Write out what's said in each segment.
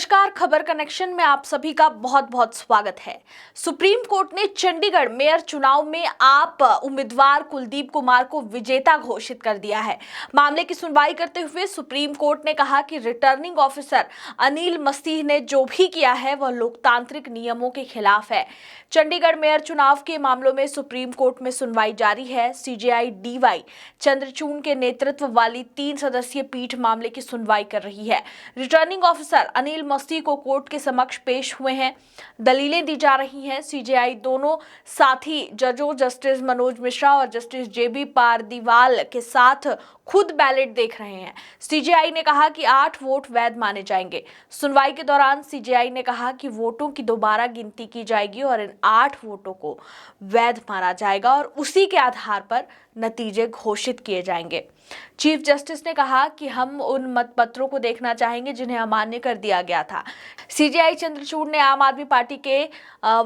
नमस्कार, खबर कनेक्शन में आप सभी का बहुत बहुत स्वागत है। सुप्रीम कोर्ट ने चंडीगढ़ मेयर चुनाव में आप उम्मीदवार कुलदीप कुमार को विजेता घोषित कर दिया है। मामले की सुनवाई करते हुए सुप्रीम कोर्ट ने कहा कि रिटर्निंग ऑफिसर अनिल मसीह ने जो भी किया है वह लोकतांत्रिक नियमों के खिलाफ है। चंडीगढ़ मेयर चुनाव के मामलों में सुप्रीम कोर्ट में सुनवाई जारी है। सीजेआई डीवाई चंद्रचूड़ के नेतृत्व वाली 3 सदस्यीय पीठ मामले की सुनवाई कर रही है। रिटर्निंग ऑफिसर अनिल मसीह को कोर्ट के समक्ष पेश हुए हैं, दलीलें दी जा रही हैं। सीजेआई दोनों साथी जजों जस्टिस मनोज मिश्रा और जस्टिस जेबी पारदीवाल के साथ खुद बैलेट देख रहे हैं। सीजेआई ने कहा कि 8 वोट वैध माने जाएंगे। सुनवाई के दौरान सीजेआई ने कहा कि वोटों की दोबारा गिनती की जाएगी और इन 8 वोटों को वैध माना जाएगा और उसी के आधार पर नतीजे घोषित किए जाएंगे। चीफ जस्टिस ने कहा कि हम उन मतपत्रों को देखना चाहेंगे जिन्हें अमान्य कर दिया गया था। सीजेआई चंद्रचूड़ ने आम आदमी पार्टी के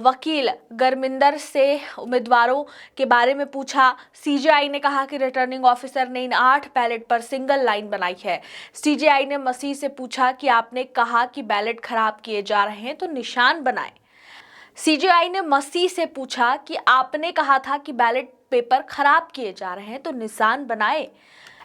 वकील गरमिंदर से उम्मीदवारों के बारे में पूछा। सीजेआई ने कहा कि रिटर्निंग ऑफिसर ने इन 8 बैलेट पर सिंगल लाइन बनाई है। सीजेआई ने मसीह से पूछा कि आपने कहा कि बैलेट खराब किए जा रहे हैं तो निशान बनाएं। सीजेआई ने मसीह से पूछा कि आपने कहा था कि बैलेट पेपर खराब किए जा रहे हैं तो निशान बनाए।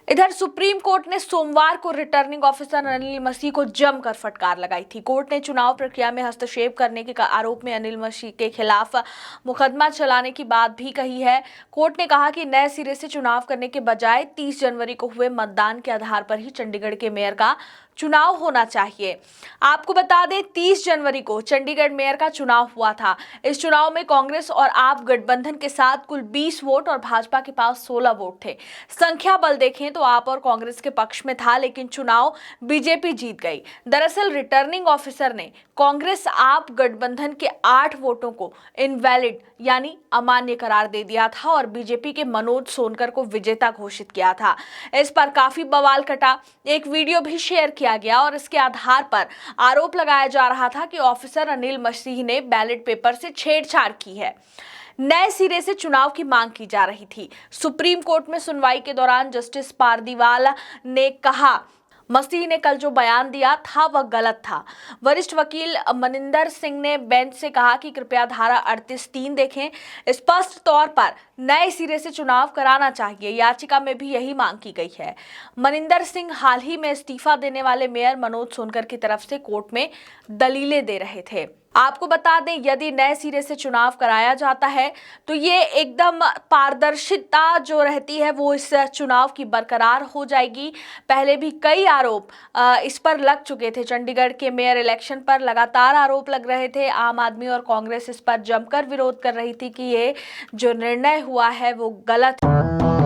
इधर सुप्रीम कोर्ट ने सोमवार को रिटर्निंग ऑफिसर अनिल मसीह को जमकर फटकार लगाई थी। कोर्ट ने चुनाव प्रक्रिया में हस्तक्षेप करने के आरोप में अनिल मसीह के खिलाफ मुकदमा चलाने की बात भी कही है। कोर्ट ने कहा कि नए सिरे से चुनाव करने के बजाय 30 जनवरी को हुए मतदान के आधार पर ही चंडीगढ़ के मेयर का चुनाव होना चाहिए। आपको बता दें, 30 जनवरी को चंडीगढ़ मेयर का चुनाव हुआ था। इस चुनाव में कांग्रेस और आप गठबंधन के साथ कुल 20 वोट और भाजपा के पास 16 वोट थे। संख्या बल देखें तो आप और कांग्रेस के पक्ष में था, लेकिन चुनाव बीजेपी जीत गई। दरअसल रिटर्निंग ऑफिसर ने कांग्रेस आप गठबंधन के 8 वोटों को इनवैलिड यानी अमान्य करार दे दिया था और बीजेपी के मनोज सोनकर को विजेता घोषित किया था। इस पर काफी बवाल कटा। एक वीडियो भी शेयर किया गया और इसके आधार पर आरोप लगाया जा रहा था कि ऑफिसर अनिल मसीह ने बैलेट पेपर से छेड़छाड़ की है। नए सिरे से चुनाव की मांग की जा रही थी। सुप्रीम कोर्ट में सुनवाई के दौरान जस्टिस पारदीवाल ने कहा मसीह ने कल जो बयान दिया था वह गलत था। वरिष्ठ वकील मनिंदर सिंह ने बेंच से कहा कि कृपया धारा 38(3) देखें। स्पष्ट तौर पर नए सिरे से चुनाव कराना चाहिए। याचिका में भी यही मांग की गई है। मनिंदर सिंह हाल ही में इस्तीफा देने वाले मेयर मनोज सोनकर की तरफ से कोर्ट में दलीलें दे रहे थे। आपको बता दें, यदि नए सिरे से चुनाव कराया जाता है तो ये एकदम पारदर्शिता जो रहती है वो इस चुनाव की बरकरार हो जाएगी। पहले भी कई आरोप इस पर लग चुके थे। चंडीगढ़ के मेयर इलेक्शन पर लगातार आरोप लग रहे थे। आम आदमी और कांग्रेस इस पर जमकर विरोध कर रही थी कि ये जो निर्णय हुआ है वो गलत है।